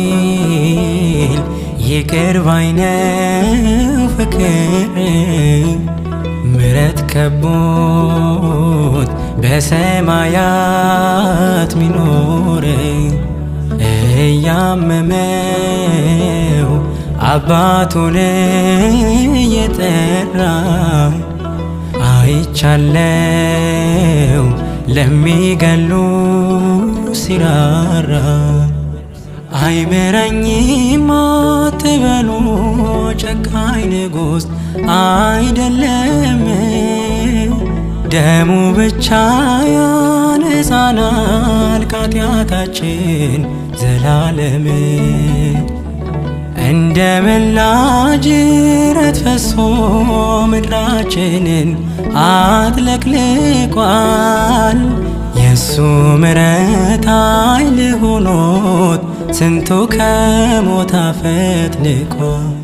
አማኑኤል ይቅር ባይ ነው ፍቅር ምሕረት ከቦት በሰማያት ሚኖር እያመመው አባቱን እየጠራ አይቻለው ለሚገሉ ሲራራ አይምረኝም አትበሉ ጨካኝ ንጉሥ አይደለም ደሙ ብቻ ያነጻናል ከኃጢአታችን ዘላለም እንደ መላ ጅረት ፈሶ ምድራችንን አጥለቅልቋል የሱ ምሕረት ኃይል ሆኖት ስንቱ ከሞት አፈትልቋል